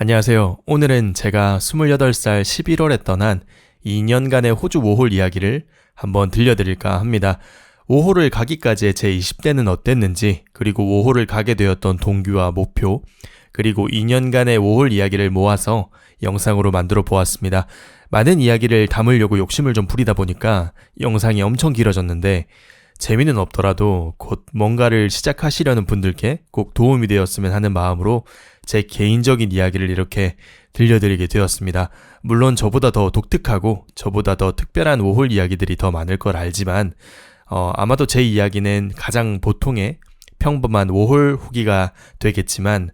안녕하세요. 오늘은 제가 28살 11월에 떠난 2년간의 호주 워홀 이야기를 한번 들려드릴까 합니다. 워홀을 가기까지의 제 20대는 어땠는지, 그리고 워홀을 가게 되었던 동기와 목표, 그리고 2년간의 워홀 이야기를 모아서 영상으로 만들어 보았습니다. 많은 이야기를 담으려고 욕심을 좀 부리다 보니까 영상이 엄청 길어졌는데, 재미는 없더라도 곧 뭔가를 시작하시려는 분들께 꼭 도움이 되었으면 하는 마음으로 제 개인적인 이야기를 이렇게 들려드리게 되었습니다. 물론 저보다 더 독특하고 저보다 더 특별한 워홀 이야기들이 더 많을 걸 알지만 아마도 제 이야기는 가장 보통의 평범한 워홀 후기가 되겠지만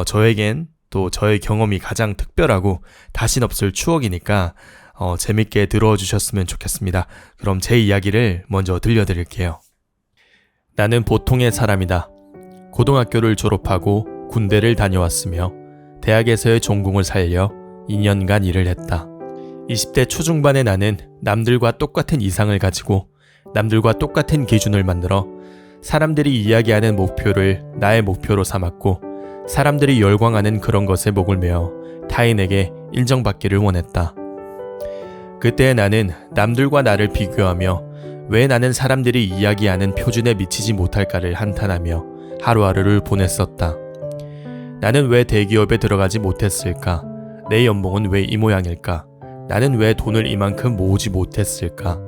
저에겐 또 저의 경험이 가장 특별하고 다신 없을 추억이니까 재밌게 들어주셨으면 좋겠습니다. 그럼 제 이야기를 먼저 들려드릴게요. 나는 보통의 사람이다. 고등학교를 졸업하고 군대를 다녀왔으며 대학에서의 전공을 살려 2년간 일을 했다. 20대 초중반의 나는 남들과 똑같은 이상을 가지고 남들과 똑같은 기준을 만들어 사람들이 이야기하는 목표를 나의 목표로 삼았고 사람들이 열광하는 그런 것에 목을 메어 타인에게 인정받기를 원했다. 그때 나는 남들과 나를 비교하며 왜 나는 사람들이 이야기하는 표준에 미치지 못할까를 한탄하며 하루하루를 보냈었다. 나는 왜 대기업에 들어가지 못했을까? 내 연봉은 왜 이 모양일까? 나는 왜 돈을 이만큼 모으지 못했을까?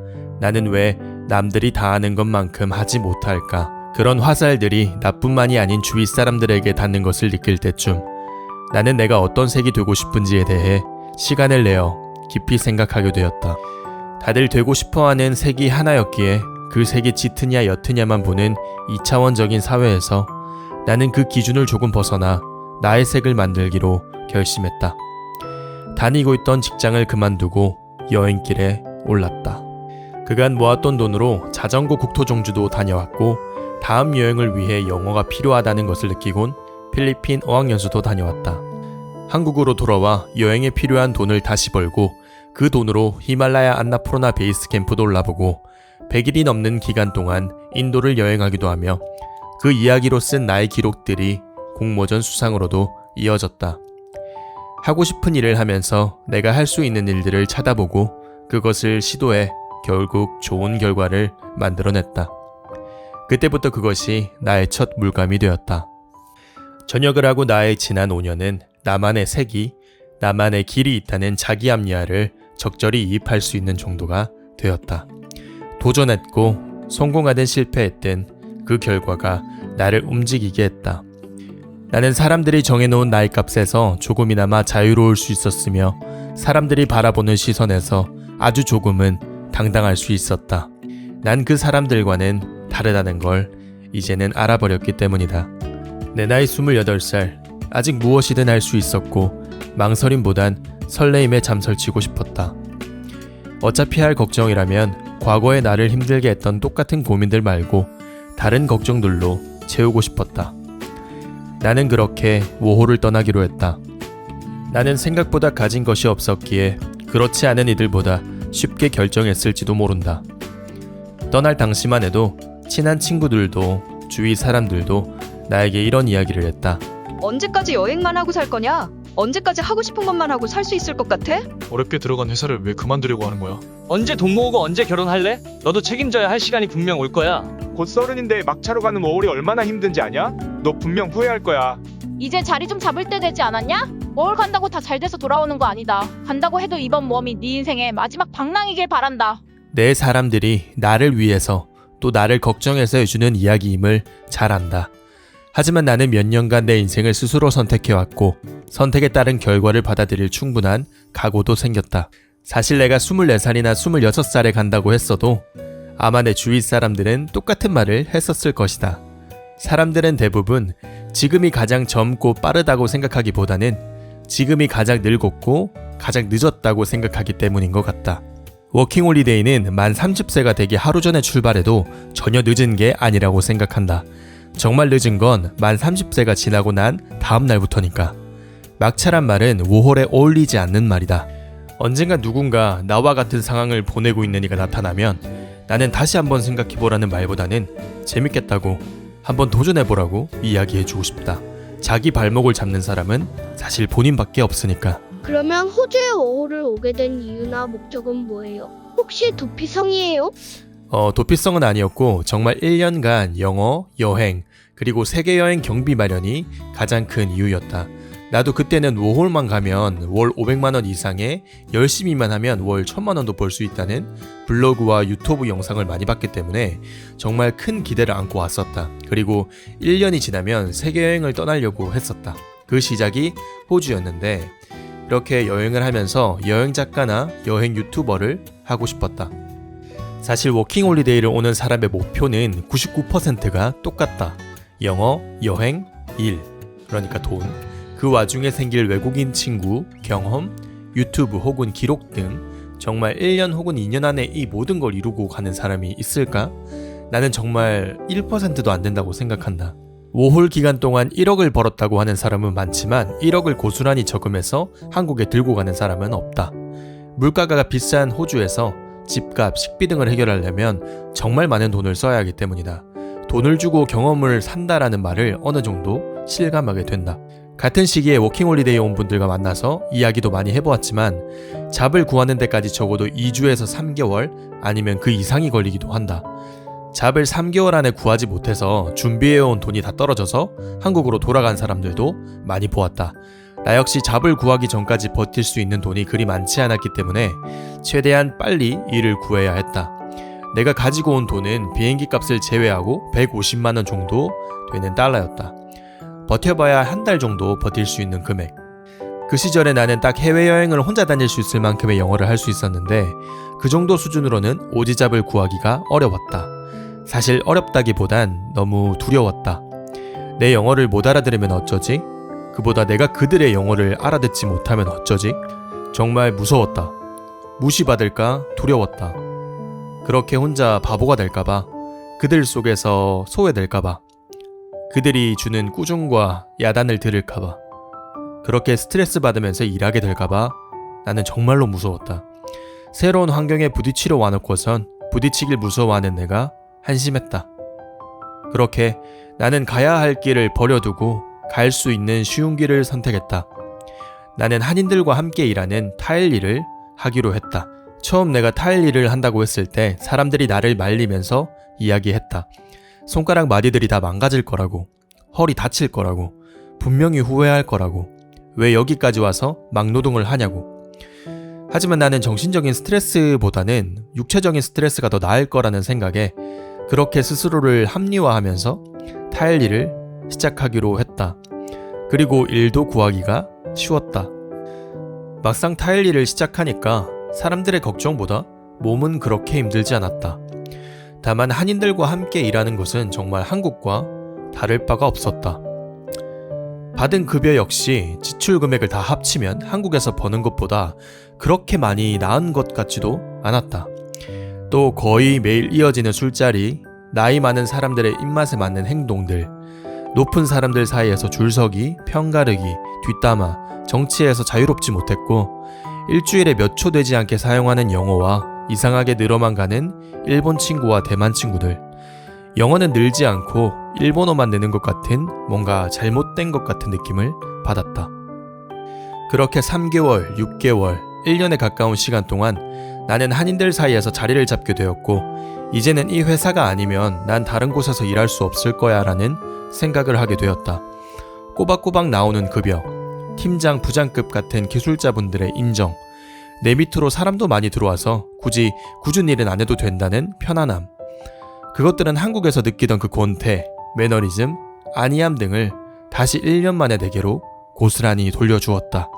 나는 왜 남들이 다 하는 것만큼 하지 못할까? 그런 화살들이 나뿐만이 아닌 주위 사람들에게 닿는 것을 느낄 때쯤 나는 내가 어떤 색이 되고 싶은지에 대해 시간을 내어 깊이 생각하게 되었다. 다들 되고 싶어하는 색이 하나였기에 그 색이 짙으냐 옅으냐만 보는 2차원적인 사회에서 나는 그 기준을 조금 벗어나 나의 색을 만들기로 결심했다. 다니고 있던 직장을 그만두고 여행길에 올랐다. 그간 모았던 돈으로 자전거 국토종주도 다녀왔고 다음 여행을 위해 영어가 필요하다는 것을 느끼곤 필리핀 어학연수도 다녀왔다. 한국으로 돌아와 여행에 필요한 돈을 다시 벌고 그 돈으로 히말라야 안나푸르나 베이스 캠프도 올라보고 100일이 넘는 기간 동안 인도를 여행하기도 하며 그 이야기로 쓴 나의 기록들이 공모전 수상으로도 이어졌다. 하고 싶은 일을 하면서 내가 할 수 있는 일들을 찾아보고 그것을 시도해 결국 좋은 결과를 만들어냈다. 그때부터 그것이 나의 첫 물감이 되었다. 전역을 하고 나의 지난 5년은 나만의 색이, 나만의 길이 있다는 자기 합리화를 적절히 이입할 수 있는 정도가 되었다. 도전했고 성공하든 실패했든 그 결과가 나를 움직이게 했다. 나는 사람들이 정해놓은 나이 값에서 조금이나마 자유로울 수 있었으며 사람들이 바라보는 시선에서 아주 조금은 당당할 수 있었다. 난 그 사람들과는 다르다는 걸 이제는 알아버렸기 때문이다. 내 나이 28살, 아직 무엇이든 할 수 있었고 망설임보단 설레임에 잠설치고 싶었다. 어차피 할 걱정이라면 과거의 나를 힘들게 했던 똑같은 고민들 말고 다른 걱정들로 채우고 싶었다. 나는 그렇게 워홀을 떠나기로 했다. 나는 생각보다 가진 것이 없었기에 그렇지 않은 이들보다 쉽게 결정했을지도 모른다. 떠날 당시만 해도 친한 친구들도 주위 사람들도 나에게 이런 이야기를 했다. 언제까지 여행만 하고 살 거냐? 언제까지 하고 싶은 것만 하고 살 수 있을 것 같아? 어렵게 들어간 회사를 왜 그만두려고 하는 거야? 언제 돈 모으고 언제 결혼할래? 너도 책임져야 할 시간이 분명 올 거야. 곧 서른인데 막차로 가는 워홀이 얼마나 힘든지 아냐? 너 분명 후회할 거야. 이제 자리 좀 잡을 때 되지 않았냐? 뭘 간다고 다 잘 돼서 돌아오는 거 아니다. 간다고 해도 이번 모험이 네 인생의 마지막 방랑이길 바란다. 내 사람들이 나를 위해서 또 나를 걱정해서 해주는 이야기임을 잘 안다. 하지만 나는 몇 년간 내 인생을 스스로 선택해왔고 선택에 따른 결과를 받아들일 충분한 각오도 생겼다. 사실 내가 24살이나 26살에 간다고 했어도 아마 내 주위 사람들은 똑같은 말을 했었을 것이다. 사람들은 대부분 지금이 가장 젊고 빠르다고 생각하기보다는 지금이 가장 늙었고 가장 늦었다고 생각하기 때문인 것 같다. 워킹홀리데이는 만 30세가 되기 하루 전에 출발해도 전혀 늦은 게 아니라고 생각한다. 정말 늦은 건 만 30세가 지나고 난 다음 날부터니까. 막차란 말은 워홀에 어울리지 않는 말이다. 언젠가 누군가 나와 같은 상황을 보내고 있는 이가 나타나면 나는 다시 한번 생각해보라는 말보다는 재밌겠다고 한번 도전해보라고 이야기해주고 싶다. 자기 발목을 잡는 사람은 사실 본인밖에 없으니까. 그러면 호주에 5호를 오게 된 이유나 목적은 뭐예요? 혹시 도피성이에요? 도피성은 아니었고 정말 1년간 영어, 여행, 그리고 세계여행 경비 마련이 가장 큰 이유였다. 나도 그때는 워홀만 가면 월 500만원 이상에 열심히만 하면 월 1000만원도 벌 수 있다는 블로그와 유튜브 영상을 많이 봤기 때문에 정말 큰 기대를 안고 왔었다. 그리고 1년이 지나면 세계여행을 떠나려고 했었다. 그 시작이 호주였는데 이렇게 여행을 하면서 여행 작가나 여행 유튜버를 하고 싶었다. 사실 워킹홀리데이를 오는 사람의 목표는 99%가 똑같다. 영어, 여행, 일, 그러니까 돈, 그 와중에 생길 외국인 친구, 경험, 유튜브 혹은 기록 등 정말 1년 혹은 2년 안에 이 모든 걸 이루고 가는 사람이 있을까? 나는 정말 1%도 안 된다고 생각한다. 워홀 기간 동안 1억을 벌었다고 하는 사람은 많지만 1억을 고스란히 저금해서 한국에 들고 가는 사람은 없다. 물가가 비싼 호주에서 집값, 식비 등을 해결하려면 정말 많은 돈을 써야 하기 때문이다. 돈을 주고 경험을 산다라는 말을 어느 정도 실감하게 된다. 같은 시기에 워킹홀리데이 온 분들과 만나서 이야기도 많이 해보았지만 잡을 구하는 데까지 적어도 2주에서 3개월 아니면 그 이상이 걸리기도 한다. 잡을 3개월 안에 구하지 못해서 준비해온 돈이 다 떨어져서 한국으로 돌아간 사람들도 많이 보았다. 나 역시 잡을 구하기 전까지 버틸 수 있는 돈이 그리 많지 않았기 때문에 최대한 빨리 일을 구해야 했다. 내가 가지고 온 돈은 비행기 값을 제외하고 150만원 정도 되는 달러였다. 버텨봐야 한 달 정도 버틸 수 있는 금액. 그 시절에 나는 딱 해외여행을 혼자 다닐 수 있을 만큼의 영어를 할 수 있었는데 그 정도 수준으로는 오지잡을 구하기가 어려웠다. 사실 어렵다기보단 너무 두려웠다. 내 영어를 못 알아들으면 어쩌지? 그보다 내가 그들의 영어를 알아듣지 못하면 어쩌지? 정말 무서웠다. 무시받을까 두려웠다. 그렇게 혼자 바보가 될까봐, 그들 속에서 소외될까봐, 그들이 주는 꾸중과 야단을 들을까봐, 그렇게 스트레스 받으면서 일하게 될까봐 나는 정말로 무서웠다. 새로운 환경에 부딪히러 와놓고선 부딪히길 무서워하는 내가 한심했다. 그렇게 나는 가야 할 길을 버려두고 갈 수 있는 쉬운 길을 선택했다. 나는 한인들과 함께 일하는 타일 일을 하기로 했다. 처음 내가 타일 일을 한다고 했을 때 사람들이 나를 말리면서 이야기했다. 손가락 마디들이 다 망가질 거라고, 허리 다칠 거라고, 분명히 후회할 거라고, 왜 여기까지 와서 막노동을 하냐고. 하지만 나는 정신적인 스트레스보다는 육체적인 스트레스가 더 나을 거라는 생각에 그렇게 스스로를 합리화하면서 타일 일을 시작하기로 했다. 그리고 일도 구하기가 쉬웠다. 막상 타일 일을 시작하니까 사람들의 걱정보다 몸은 그렇게 힘들지 않았다. 다만 한인들과 함께 일하는 것은 정말 한국과 다를 바가 없었다. 받은 급여 역시 지출 금액을 다 합치면 한국에서 버는 것보다 그렇게 많이 나은 것 같지도 않았다. 또 거의 매일 이어지는 술자리, 나이 많은 사람들의 입맛에 맞는 행동들, 높은 사람들 사이에서 줄서기, 편가르기, 뒷담화, 정치에서 자유롭지 못했고 일주일에 몇 초 되지 않게 사용하는 영어와 이상하게 늘어만 가는 일본 친구와 대만 친구들. 영어는 늘지 않고 일본어만 느는 것 같은 뭔가 잘못된 것 같은 느낌을 받았다. 그렇게 3개월, 6개월, 1년에 가까운 시간 동안 나는 한인들 사이에서 자리를 잡게 되었고 이제는 이 회사가 아니면 난 다른 곳에서 일할 수 없을 거야 라는 생각을 하게 되었다. 꼬박꼬박 나오는 급여, 팀장, 부장급 같은 기술자분들의 인정, 내 밑으로 사람도 많이 들어와서 굳이 굳은 일은 안 해도 된다는 편안함, 그것들은 한국에서 느끼던 그 권태, 매너리즘, 안이함 등을 다시 1년 만에 내게로 고스란히 돌려주었다.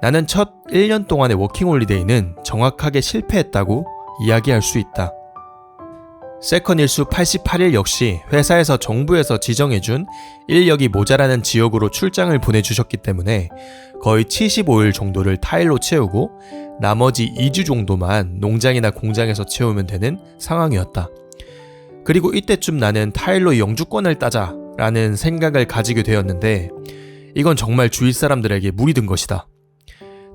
나는 첫 1년 동안의 워킹홀리데이는 정확하게 실패했다고 이야기할 수 있다. 세컨 일수 88일 역시 회사에서 정부에서 지정해준 인력이 모자라는 지역으로 출장을 보내주셨기 때문에 거의 75일 정도를 타일로 채우고 나머지 2주 정도만 농장이나 공장에서 채우면 되는 상황이었다. 그리고 이때쯤 나는 타일로 영주권을 따자 라는 생각을 가지게 되었는데 이건 정말 주위 사람들에게 무리 든 것이다.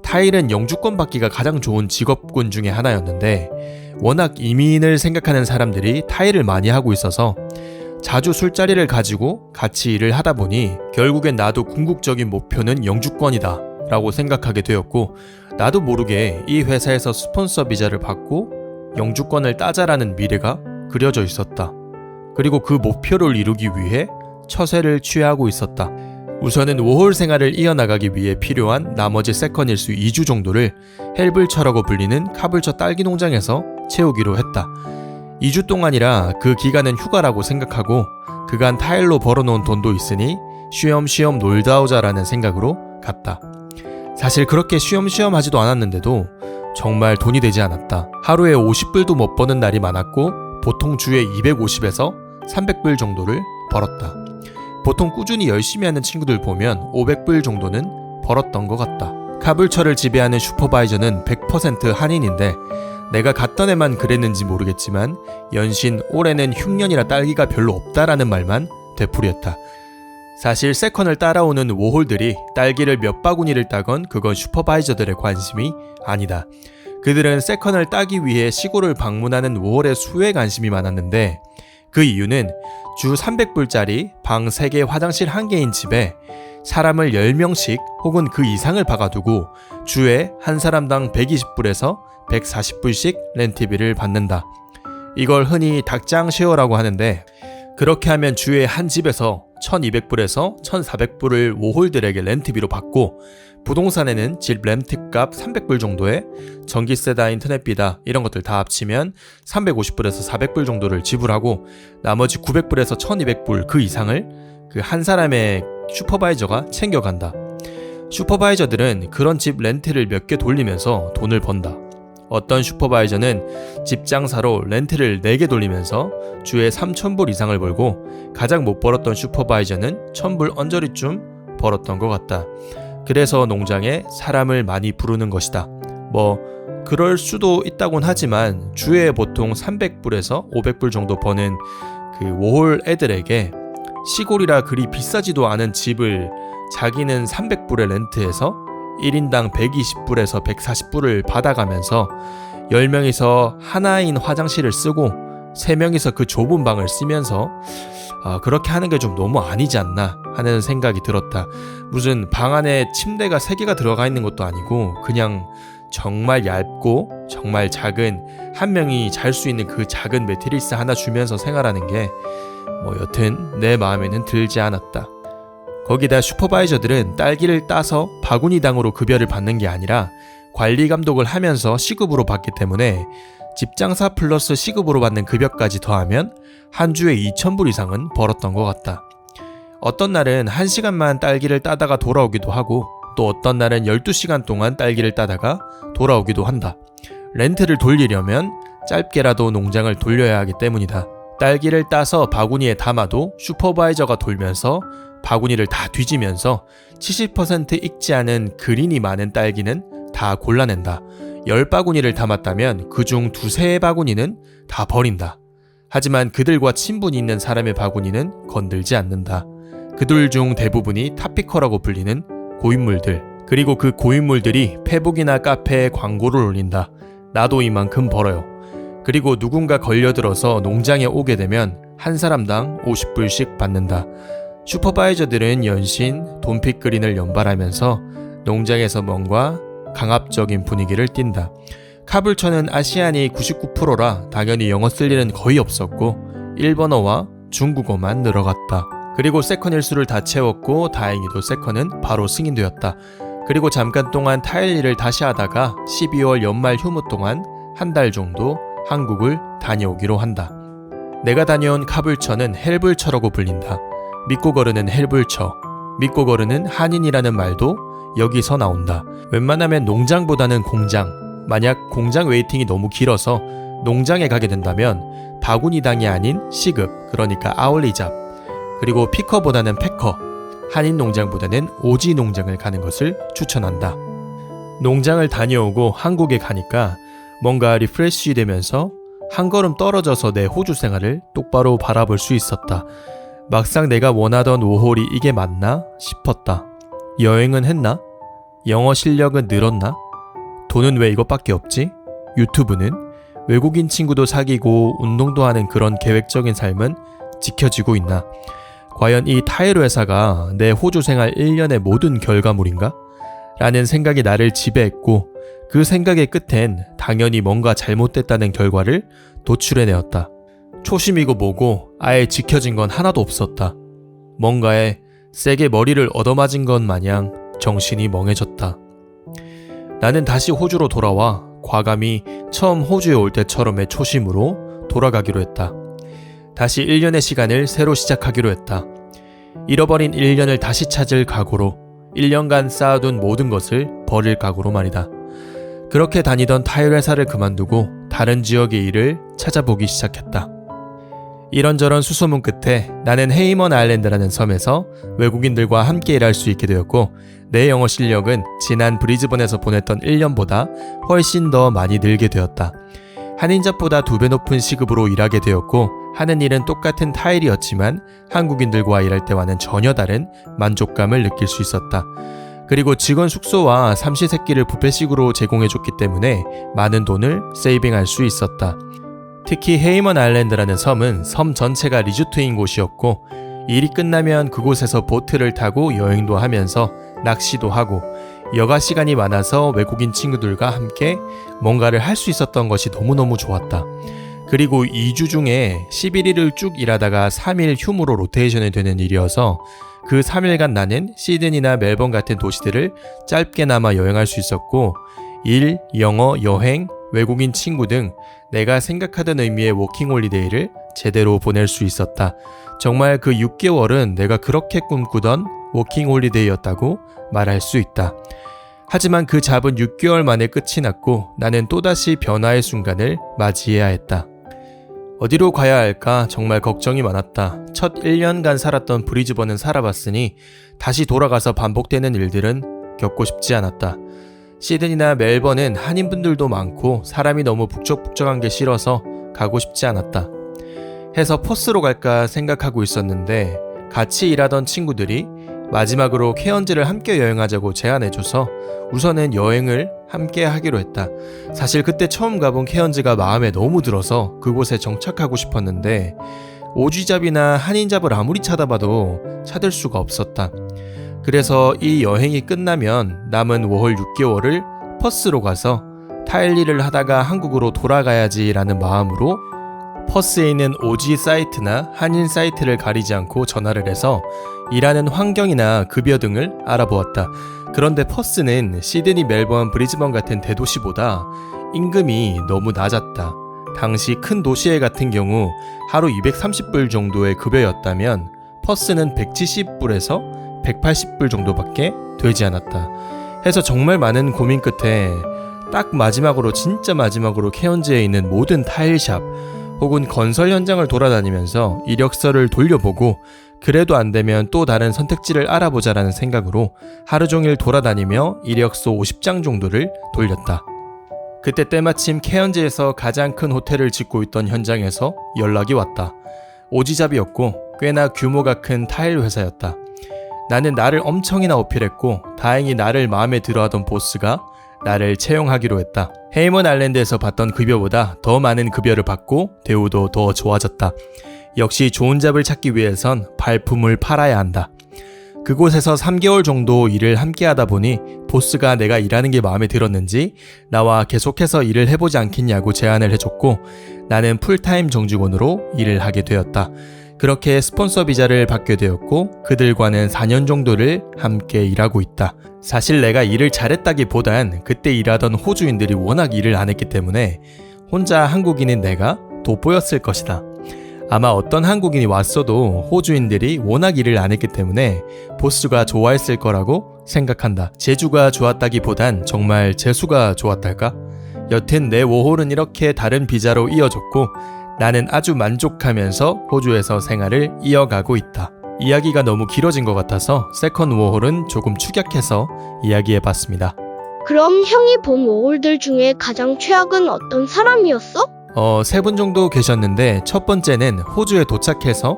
타일은 영주권 받기가 가장 좋은 직업군 중에 하나였는데 워낙 이민을 생각하는 사람들이 타일을 많이 하고 있어서 자주 술자리를 가지고 같이 일을 하다 보니 결국엔 나도 궁극적인 목표는 영주권이다 라고 생각하게 되었고, 나도 모르게 이 회사에서 스폰서 비자를 받고 영주권을 따자라는 미래가 그려져 있었다. 그리고 그 목표를 이루기 위해 처세를 취하고 있었다. 우선은 워홀 생활을 이어나가기 위해 필요한 나머지 세컨 일수 2주 정도를 헬블처라고 불리는 카불처 딸기 농장에서 채우기로 했다. 2주 동안이라 그 기간은 휴가라고 생각하고 그간 타일로 벌어놓은 돈도 있으니 쉬엄쉬엄 놀다 오자라는 생각으로 갔다. 사실 그렇게 쉬엄쉬엄 하지도 않았는데도 정말 돈이 되지 않았다. 하루에 50불도 못 버는 날이 많았고 보통 주에 250에서 300불 정도를 벌었다. 보통 꾸준히 열심히 하는 친구들 보면 500불 정도는 벌었던 것 같다. 카불처를 지배하는 슈퍼바이저는 100% 한인인데 내가 갔던 애만 그랬는지 모르겠지만 연신 올해는 흉년이라 딸기가 별로 없다라는 말만 되풀이했다. 사실 세컨을 따라오는 워홀들이 딸기를 몇 바구니를 따건 그건 슈퍼바이저들의 관심이 아니다. 그들은 세컨을 따기 위해 시골을 방문하는 워홀의 수에 관심이 많았는데 그 이유는 주 300불짜리 방 3개 화장실 1개인 집에 사람을 10명씩 혹은 그 이상을 박아두고 주에 한 사람당 120불에서 140불씩 렌트비를 받는다. 이걸 흔히 닭장 쉐어라고 하는데 그렇게 하면 주에 한 집에서 1200불에서 1400불을 워홀들에게 렌트비로 받고 부동산에는 집 렌트값 300불 정도에 전기세다 인터넷비다 이런 것들 다 합치면 350불에서 400불 정도를 지불하고 나머지 900불에서 1200불 그 이상을 그 한 사람의 슈퍼바이저가 챙겨간다. 슈퍼바이저들은 그런 집 렌트를 몇 개 돌리면서 돈을 번다. 어떤 슈퍼바이저는 집 장사로 렌트를 4개 돌리면서 주에 3,000불 이상을 벌고 가장 못 벌었던 슈퍼바이저는 1,000불 언저리쯤 벌었던 것 같다. 그래서 농장에 사람을 많이 부르는 것이다. 뭐 그럴 수도 있다곤 하지만 주에 보통 300불에서 500불 정도 버는 그 워홀 애들에게 시골이라 그리 비싸지도 않은 집을 자기는 300불에 렌트해서 1인당 120불에서 140불을 받아가면서 10명이서 하나인 화장실을 쓰고 3명이서 그 좁은 방을 쓰면서 그렇게 하는 게 좀 너무 아니지 않나 하는 생각이 들었다. 무슨 방 안에 침대가 3개가 들어가 있는 것도 아니고 그냥 정말 얇고 정말 작은 한 명이 잘 수 있는 그 작은 매트리스 하나 주면서 생활하는 게 뭐 여튼 내 마음에는 들지 않았다. 거기다 슈퍼바이저들은 딸기를 따서 바구니당으로 급여를 받는 게 아니라 관리 감독을 하면서 시급으로 받기 때문에 집장사 플러스 시급으로 받는 급여까지 더하면 한 주에 2,000불 이상은 벌었던 것 같다. 어떤 날은 1시간만 딸기를 따다가 돌아오기도 하고 또 어떤 날은 12시간 동안 딸기를 따다가 돌아오기도 한다. 렌트를 돌리려면 짧게라도 농장을 돌려야 하기 때문이다. 딸기를 따서 바구니에 담아도 슈퍼바이저가 돌면서 바구니를 다 뒤지면서 70% 익지 않은 그린이 많은 딸기는 다 골라낸다. 10바구니를 담았다면 그중 2-3바구니는 다 버린다. 하지만 그들과 친분이 있는 사람의 바구니는 건들지 않는다. 그들 중 대부분이 탑피커라고 불리는 고인물들. 그리고 그 고인물들이 페북이나 카페에 광고를 올린다. 나도 이만큼 벌어요. 그리고 누군가 걸려들어서 농장에 오게 되면 한 사람당 50불씩 받는다. 슈퍼바이저들은 연신 돈피그린을 연발하면서 농장에서 뭔가 강압적인 분위기를 띈다. 카불처는 아시안이 99%라 당연히 영어 쓸 일은 거의 없었고 일본어와 중국어만 늘어갔다. 그리고 세컨 일수를 다 채웠고 다행히도 세컨은 바로 승인되었다. 그리고 잠깐 동안 타일 일을 다시 하다가 12월 연말 휴무 동안 한 달 정도 한국을 다녀오기로 한다. 내가 다녀온 카불처는 헬불처라고 불린다. 믿고 거르는 헬불처, 믿고 거르는 한인이라는 말도 여기서 나온다. 웬만하면 농장보다는 공장, 만약 공장 웨이팅이 너무 길어서 농장에 가게 된다면 바구니당이 아닌 시급, 그러니까 아울리잡, 그리고 피커보다는 패커, 한인 농장보다는 오지 농장을 가는 것을 추천한다. 농장을 다녀오고 한국에 가니까 뭔가 리프레시 되면서 한 걸음 떨어져서 내 호주 생활을 똑바로 바라볼 수 있었다. 막상 내가 원하던 워홀이 이게 맞나 싶었다. 여행은 했나? 영어 실력은 늘었나? 돈은 왜 이것밖에 없지? 유튜브는? 외국인 친구도 사귀고 운동도 하는 그런 계획적인 삶은 지켜지고 있나? 과연 이 타일 회사가 내 호주 생활 1년의 모든 결과물인가? 라는 생각이 나를 지배했고 그 생각의 끝엔 당연히 뭔가 잘못됐다는 결과를 도출해내었다. 초심이고 뭐고 아예 지켜진 건 하나도 없었다. 뭔가에 세게 머리를 얻어맞은 것 마냥 정신이 멍해졌다. 나는 다시 호주로 돌아와 과감히 처음 호주에 올 때처럼의 초심으로 돌아가기로 했다. 다시 1년의 시간을 새로 시작하기로 했다. 잃어버린 1년을 다시 찾을 각오로 1년간 쌓아둔 모든 것을 버릴 각오로 말이다. 그렇게 다니던 타일 회사를 그만두고 다른 지역의 일을 찾아보기 시작했다. 이런저런 수소문 끝에 나는 헤이먼 아일랜드라는 섬에서 외국인들과 함께 일할 수 있게 되었고 내 영어 실력은 지난 브리즈번에서 보냈던 1년보다 훨씬 더 많이 늘게 되었다. 한인잡보다 2배 높은 시급으로 일하게 되었고 하는 일은 똑같은 타일이었지만 한국인들과 일할 때와는 전혀 다른 만족감을 느낄 수 있었다. 그리고 직원 숙소와 삼시세끼를 뷔페식으로 제공해줬기 때문에 많은 돈을 세이빙할 수 있었다. 특히 헤이먼 아일랜드라는 섬은 섬 전체가 리조트인 곳이었고 일이 끝나면 그곳에서 보트를 타고 여행도 하면서 낚시도 하고 여가 시간이 많아서 외국인 친구들과 함께 뭔가를 할 수 있었던 것이 너무너무 좋았다. 그리고 2주 중에 11일을 쭉 일하다가 3일 휴무로 로테이션이 되는 일이어서 그 3일간 나는 시드니나 멜번 같은 도시들을 짧게나마 여행할 수 있었고 일, 영어, 여행, 외국인 친구 등 내가 생각하던 의미의 워킹홀리데이를 제대로 보낼 수 있었다. 정말 그 6개월은 내가 그렇게 꿈꾸던 워킹홀리데이였다고 말할 수 있다. 하지만 그 잡은 6개월 만에 끝이 났고 나는 또다시 변화의 순간을 맞이해야 했다. 어디로 가야 할까 정말 걱정이 많았다. 첫 1년간 살았던 브리즈번은 살아봤으니 다시 돌아가서 반복되는 일들은 겪고 싶지 않았다. 시드니나 멜번은 한인분들도 많고 사람이 너무 북적북적한 게 싫어서 가고 싶지 않았다. 해서 퍼스로 갈까 생각하고 있었는데 같이 일하던 친구들이 마지막으로 케언즈를 함께 여행하자고 제안해줘서 우선은 여행을 함께 하기로 했다. 사실 그때 처음 가본 케언즈가 마음에 너무 들어서 그곳에 정착하고 싶었는데 오쥐잡이나 한인잡을 아무리 찾아봐도 찾을 수가 없었다. 그래서 이 여행이 끝나면 남은 워홀 6개월을 퍼스로 가서 타일 일을 하다가 한국으로 돌아가야지라는 마음으로 퍼스에 있는 오지 사이트나 한인 사이트를 가리지 않고 전화를 해서 일하는 환경이나 급여 등을 알아보았다. 그런데 퍼스는 시드니, 멜번, 브리즈번 같은 대도시보다 임금이 너무 낮았다. 당시 큰 도시에 같은 경우 하루 230불 정도의 급여였다면 퍼스는 170불에서 180불 정도밖에 되지 않았다. 해서 정말 많은 고민 끝에 딱 마지막으로 진짜 마지막으로 케언즈에 있는 모든 타일샵 혹은 건설 현장을 돌아다니면서 이력서를 돌려보고 그래도 안 되면 또 다른 선택지를 알아보자라는 생각으로 하루 종일 돌아다니며 이력서 50장 정도를 돌렸다. 그때 때마침 케언즈에서 가장 큰 호텔을 짓고 있던 현장에서 연락이 왔다. 오지잡이었고 꽤나 규모가 큰 타일 회사였다. 나는 나를 엄청이나 어필했고 다행히 나를 마음에 들어하던 보스가 나를 채용하기로 했다. 헤이먼 아일랜드에서 받던 급여보다 더 많은 급여를 받고 대우도 더 좋아졌다. 역시 좋은 잡을 찾기 위해선 발품을 팔아야 한다. 그곳에서 3개월 정도 일을 함께 하다 보니 보스가 내가 일하는 게 마음에 들었는지 나와 계속해서 일을 해보지 않겠냐고 제안을 해줬고 나는 풀타임 정직원으로 일을 하게 되었다. 그렇게 스폰서 비자를 받게 되었고 그들과는 4년 정도를 함께 일하고 있다. 사실 내가 일을 잘했다기보단 그때 일하던 호주인들이 워낙 일을 안 했기 때문에 혼자 한국인인 내가 돋보였을 것이다. 아마 어떤 한국인이 왔어도 호주인들이 워낙 일을 안 했기 때문에 보스가 좋아했을 거라고 생각한다. 재주가 좋았다기보단 정말 재수가 좋았달까? 여튼 내 워홀은 이렇게 다른 비자로 이어졌고 나는 아주 만족하면서 호주에서 생활을 이어가고 있다. 이야기가 너무 길어진 것 같아서 세컨 워홀은 조금 축약해서 이야기해봤습니다. 그럼 형이 본 워홀들 중에 가장 최악은 어떤 사람이었어? 3분 정도 계셨는데 첫 번째는 호주에 도착해서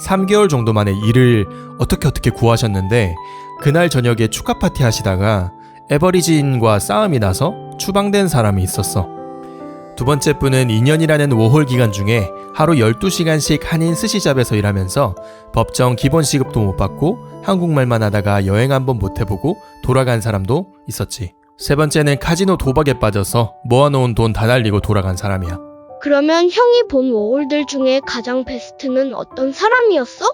3개월 정도 만에 일을 어떻게 구하셨는데 그날 저녁에 축하 파티 하시다가 에버리지인과 싸움이 나서 추방된 사람이 있었어. 두 번째 분은 2년이라는 워홀 기간 중에 하루 12시간씩 한인 스시잡에서 일하면서 법정 기본 시급도 못 받고 한국말만 하다가 여행 한번 못 해보고 돌아간 사람도 있었지. 세 번째는 카지노 도박에 빠져서 모아놓은 돈 다 날리고 돌아간 사람이야. 그러면 형이 본 워홀들 중에 가장 베스트는 어떤 사람이었어?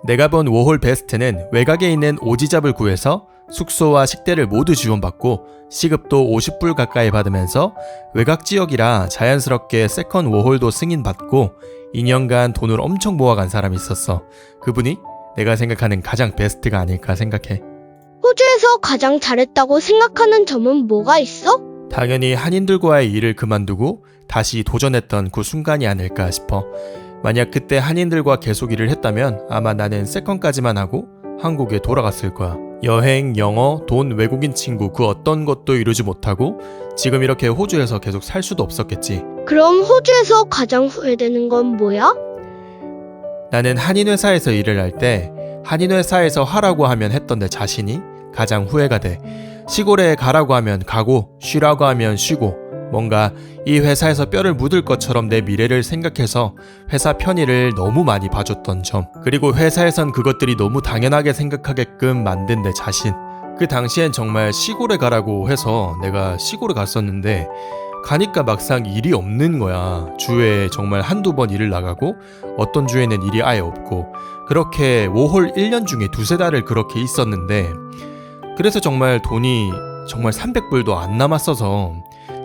내가 본 워홀 베스트는 외곽에 있는 오지잡을 구해서 숙소와 식대를 모두 지원받고 시급도 50불 가까이 받으면서 외곽 지역이라 자연스럽게 세컨 워홀도 승인받고 2년간 돈을 엄청 모아간 사람이 있었어. 그분이 내가 생각하는 가장 베스트가 아닐까 생각해. 호주에서 가장 잘했다고 생각하는 점은 뭐가 있어? 당연히 한인들과의 일을 그만두고 다시 도전했던 그 순간이 아닐까 싶어. 만약 그때 한인들과 계속 일을 했다면 아마 나는 세컨까지만 하고 한국에 돌아갔을 거야. 여행, 영어, 돈, 외국인 친구 그 어떤 것도 이루지 못하고 지금 이렇게 호주에서 계속 살 수도 없었겠지. 그럼 호주에서 가장 후회되는 건 뭐야? 나는 한인회사에서 일을 할 때 한인회사에서 하라고 하면 했던 내 자신이 가장 후회가 돼. 시골에 가라고 하면 가고 쉬라고 하면 쉬고 뭔가 이 회사에서 뼈를 묻을 것처럼 내 미래를 생각해서 회사 편의를 너무 많이 봐줬던 점, 그리고 회사에선 그것들이 너무 당연하게 생각하게끔 만든 내 자신. 그 당시엔 정말 시골에 가라고 해서 내가 시골에 갔었는데 가니까 막상 일이 없는 거야. 주에 정말 한두 번 일을 나가고 어떤 주에는 일이 아예 없고 그렇게 워홀 1년 중에 두세 달을 그렇게 있었는데 그래서 정말 돈이 정말 300불도 안 남았어서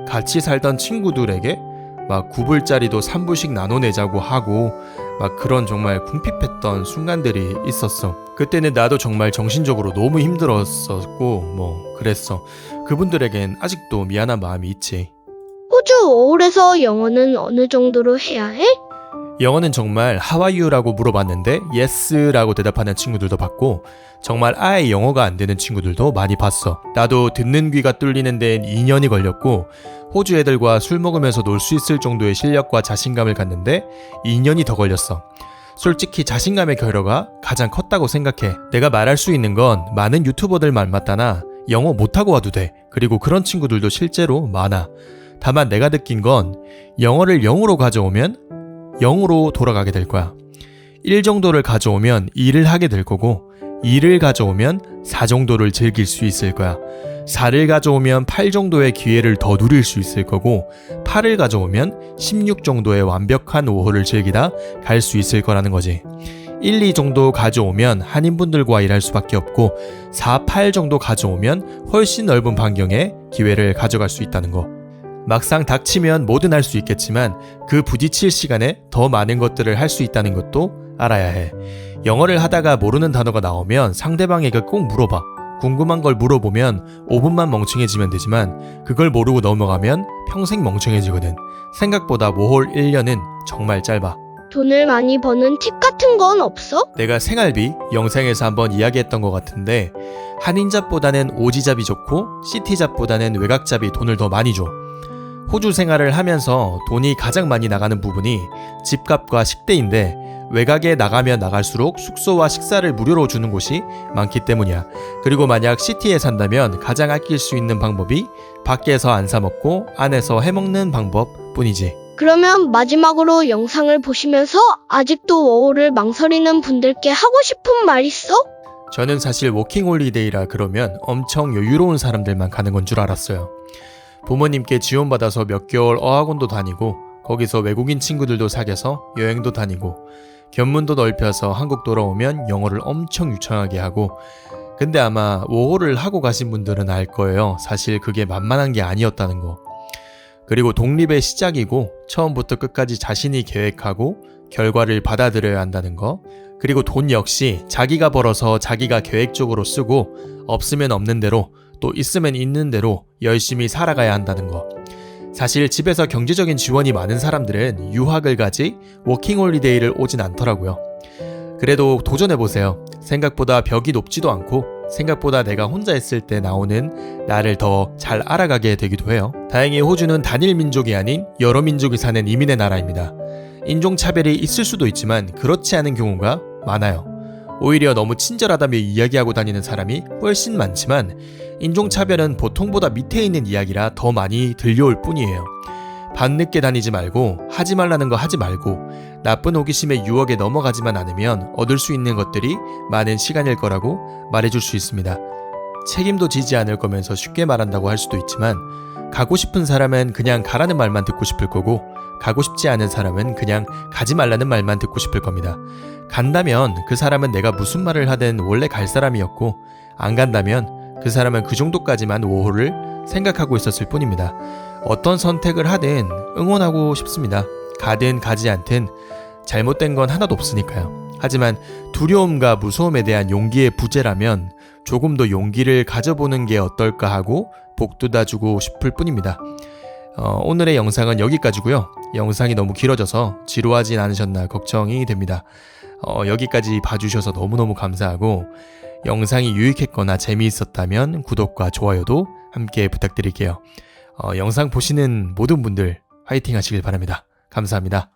같이 살던 친구들에게 막 9불짜리도 3불씩 나눠내자고 하고 막 그런 정말 궁핍했던 순간들이 있었어. 그때는 나도 정말 정신적으로 너무 힘들었었고 뭐 그랬어. 그분들에겐 아직도 미안한 마음이 있지. 호주 워홀에서 영어는 어느 정도로 해야 해? 영어는 정말 How are you라고 물어봤는데 Yes라고 대답하는 친구들도 봤고 정말 아예 영어가 안 되는 친구들도 많이 봤어. 나도 듣는 귀가 뚫리는 데엔 2년이 걸렸고 호주 애들과 술 먹으면서 놀 수 있을 정도의 실력과 자신감을 갖는데 2년이 더 걸렸어. 솔직히 자신감의 결여가 가장 컸다고 생각해. 내가 말할 수 있는 건 많은 유튜버들 말 맞다나 영어 못하고 와도 돼. 그리고 그런 친구들도 실제로 많아. 다만 내가 느낀 건 영어를 0으로 가져오면 0으로 돌아가게 될 거야. 1 정도를 가져오면 2를 하게 될 거고 2를 가져오면 4 정도를 즐길 수 있을 거야. 4를 가져오면 8 정도의 기회를 더 누릴 수 있을 거고 8을 가져오면 16 정도의 완벽한 워홀을 즐기다 갈 수 있을 거라는 거지. 1, 2 정도 가져오면 한인분들과 일할 수밖에 없고 4, 8 정도 가져오면 훨씬 넓은 반경의 기회를 가져갈 수 있다는 거. 막상 닥치면 뭐든 할 수 있겠지만 그 부딪힐 시간에 더 많은 것들을 할 수 있다는 것도 알아야 해. 영어를 하다가 모르는 단어가 나오면 상대방에게 꼭 물어봐. 궁금한 걸 물어보면 5분만 멍청해지면 되지만 그걸 모르고 넘어가면 평생 멍청해지거든. 생각보다 워홀 1년은 정말 짧아. 돈을 많이 버는 팁 같은 건 없어? 내가 생활비 영상에서 한번 이야기했던 것 같은데 한인잡보다는 오지잡이 좋고 시티잡보다는 외곽잡이 돈을 더 많이 줘. 호주 생활을 하면서 돈이 가장 많이 나가는 부분이 집값과 식대인데 외곽에 나가면 나갈수록 숙소와 식사를 무료로 주는 곳이 많기 때문이야. 그리고 만약 시티에 산다면 가장 아낄 수 있는 방법이 밖에서 안 사 먹고 안에서 해먹는 방법 뿐이지. 그러면 마지막으로 영상을 보시면서 아직도 워홀을 망설이는 분들께 하고 싶은 말 있어? 저는 사실 워킹홀리데이라 그러면 엄청 여유로운 사람들만 가는 건 줄 알았어요. 부모님께 지원받아서 몇 개월 어학원도 다니고 거기서 외국인 친구들도 사귀어서 여행도 다니고 견문도 넓혀서 한국 돌아오면 영어를 엄청 유창하게 하고, 근데 아마 워홀을 하고 가신 분들은 알 거예요. 사실 그게 만만한 게 아니었다는 거. 그리고 독립의 시작이고 처음부터 끝까지 자신이 계획하고 결과를 받아들여야 한다는 거. 그리고 돈 역시 자기가 벌어서 자기가 계획적으로 쓰고 없으면 없는 대로 또 있으면 있는 대로 열심히 살아가야 한다는 거. 사실 집에서 경제적인 지원이 많은 사람들은 유학을 가지 워킹홀리데이를 오진 않더라고요. 그래도 도전해보세요. 생각보다 벽이 높지도 않고 생각보다 내가 혼자 있을 때 나오는 나를 더 잘 알아가게 되기도 해요. 다행히 호주는 단일 민족이 아닌 여러 민족이 사는 이민의 나라입니다. 인종차별이 있을 수도 있지만 그렇지 않은 경우가 많아요. 오히려 너무 친절하다며 이야기하고 다니는 사람이 훨씬 많지만 인종차별은 보통보다 밑에 있는 이야기라 더 많이 들려올 뿐이에요. 밤늦게 다니지 말고 하지 말라는 거 하지 말고 나쁜 호기심의 유혹에 넘어가지만 않으면 얻을 수 있는 것들이 많은 시간일 거라고 말해줄 수 있습니다. 책임도 지지 않을 거면서 쉽게 말한다고 할 수도 있지만 가고 싶은 사람은 그냥 가라는 말만 듣고 싶을 거고 가고 싶지 않은 사람은 그냥 가지 말라는 말만 듣고 싶을 겁니다. 간다면 그 사람은 내가 무슨 말을 하든 원래 갈 사람이었고 안 간다면 그 사람은 그 정도까지만 오호를 생각하고 있었을 뿐입니다. 어떤 선택을 하든 응원하고 싶습니다. 가든 가지 않든 잘못된 건 하나도 없으니까요. 하지만 두려움과 무서움에 대한 용기의 부재라면 조금 더 용기를 가져보는 게 어떨까 하고 복돋아주고 싶을 뿐입니다. 오늘의 영상은 여기까지고요. 영상이 너무 길어져서 지루하진 않으셨나 걱정이 됩니다. 여기까지 봐주셔서 너무너무 감사하고 영상이 유익했거나 재미있었다면 구독과 좋아요도 함께 부탁드릴게요. 영상 보시는 모든 분들 화이팅 하시길 바랍니다. 감사합니다.